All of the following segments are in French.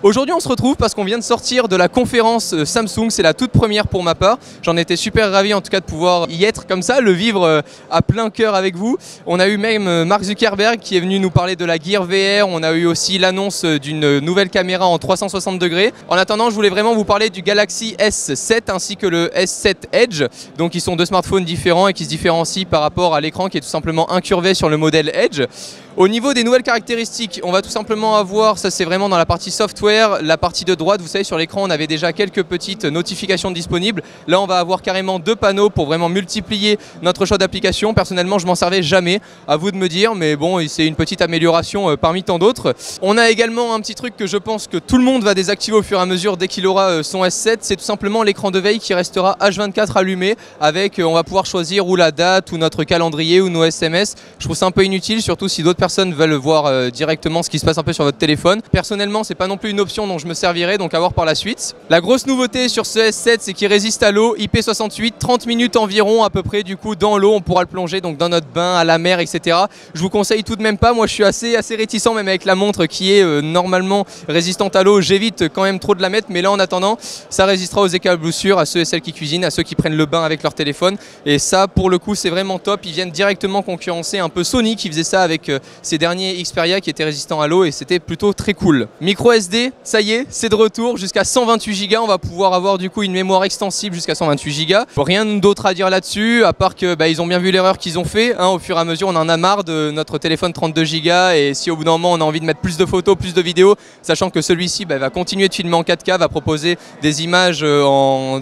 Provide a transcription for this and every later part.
Aujourd'hui on se retrouve parce qu'on vient de sortir de la conférence Samsung, c'est la toute première pour ma part. J'en étais super ravi en tout cas de pouvoir y être comme ça, le vivre à plein cœur avec vous. On a eu même Mark Zuckerberg qui est venu nous parler de la Gear VR, on a eu aussi l'annonce d'une nouvelle caméra en 360 degrés. En attendant, je voulais vraiment vous parler du Galaxy S7 ainsi que le S7 Edge. Donc ils sont deux smartphones différents et qui se différencient par rapport à l'écran qui est tout simplement incurvé sur le modèle Edge. Au niveau des nouvelles caractéristiques, on va tout simplement avoir, ça c'est vraiment dans la partie software, la partie de droite, vous savez sur l'écran on avait déjà quelques petites notifications disponibles. Là on va avoir carrément deux panneaux pour vraiment multiplier notre choix d'application. Personnellement je m'en servais jamais, à vous de me dire, mais bon c'est une petite amélioration parmi tant d'autres. On a également un petit truc que je pense que tout le monde va désactiver au fur et à mesure dès qu'il aura son S7, c'est tout simplement l'écran de veille qui restera H24 allumé avec, on va pouvoir choisir ou la date ou notre calendrier ou nos SMS. Je trouve ça un peu inutile, surtout si d'autres personnes veulent voir directement ce qui se passe un peu sur votre téléphone. Personnellement, c'est pas non plus une option dont je me servirai, donc à voir par la suite. La grosse nouveauté sur ce S7, c'est qu'il résiste à l'eau, IP68, 30 minutes environ à peu près, du coup dans l'eau, on pourra le plonger donc dans notre bain, à la mer, etc. Je vous conseille tout de même pas, moi je suis assez réticent même avec la montre qui est normalement résistante à l'eau, j'évite quand même trop de la mettre, mais là en attendant, ça résistera aux éclaboussures, à ceux et celles qui cuisinent, à ceux qui prennent le bain avec leur téléphone, et ça pour le coup c'est vraiment top. Ils viennent directement concurrencer un peu Sony qui faisait ça avec ses derniers Xperia qui étaient résistants à l'eau et c'était plutôt très cool. Micro SD, ça y est, c'est de retour jusqu'à 128 Go, on va pouvoir avoir du coup une mémoire extensible jusqu'à 128 Go. Rien d'autre à dire là-dessus, à part que ils ont bien vu l'erreur qu'ils ont fait, hein, au fur et à mesure on en a marre de notre téléphone 32 Go et si au bout d'un moment on a envie de mettre plus de photos, plus de vidéos, sachant que celui-ci va continuer de filmer en 4K, va proposer des images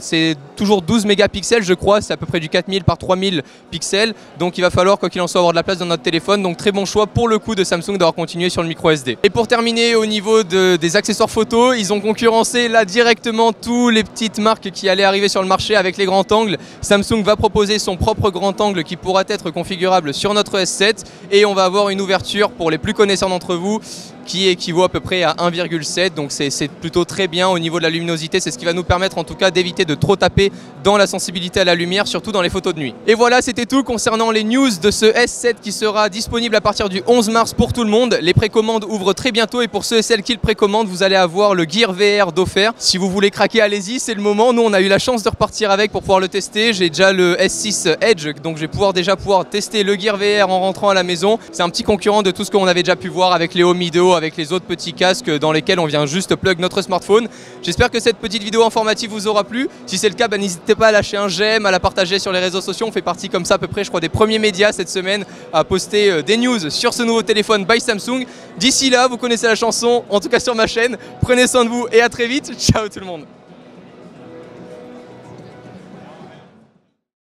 c'est toujours 12 mégapixels je crois, c'est à peu près du 4000 par 3000 pixels, donc il va falloir quoi qu'il en soit avoir de la place dans notre téléphone, donc très bon choix pour le coup de Samsung d'avoir continué sur le micro SD. Et pour terminer au niveau des accessoires photo, ils ont concurrencé là directement toutes les petites marques qui allaient arriver sur le marché avec les grands angles. Samsung va proposer son propre grand angle qui pourra être configurable sur notre S7 et on va avoir une ouverture pour les plus connaisseurs d'entre vous qui équivaut à peu près à 1,7, donc c'est plutôt très bien au niveau de la luminosité, c'est ce qui va nous permettre en tout cas d'éviter de trop taper dans la sensibilité à la lumière, surtout dans les photos de nuit. Et voilà, c'était tout concernant les news de ce S7 qui sera disponible à partir du 11 mars pour tout le monde. Les précommandes ouvrent très bientôt et pour ceux et celles qui le précommandent, vous allez avoir le Gear VR d'offert. Si vous voulez craquer, allez-y, c'est le moment. Nous on a eu la chance de repartir avec pour pouvoir le tester. J'ai déjà le S6 Edge, donc je vais pouvoir tester le Gear VR en rentrant à la maison. C'est un petit concurrent de tout ce qu'on avait déjà pu voir avec les Omido, avec les autres petits casques dans lesquels on vient juste plug notre smartphone. J'espère que cette petite vidéo informative vous aura plu. Si c'est le cas, n'hésitez pas à lâcher un j'aime, à la partager sur les réseaux sociaux. On fait partie comme ça à peu près, je crois, des premiers médias cette semaine à poster des news sur ce nouveau téléphone by Samsung. D'ici là, vous connaissez la chanson, en tout cas sur ma chaîne. Prenez soin de vous et à très vite. Ciao tout le monde.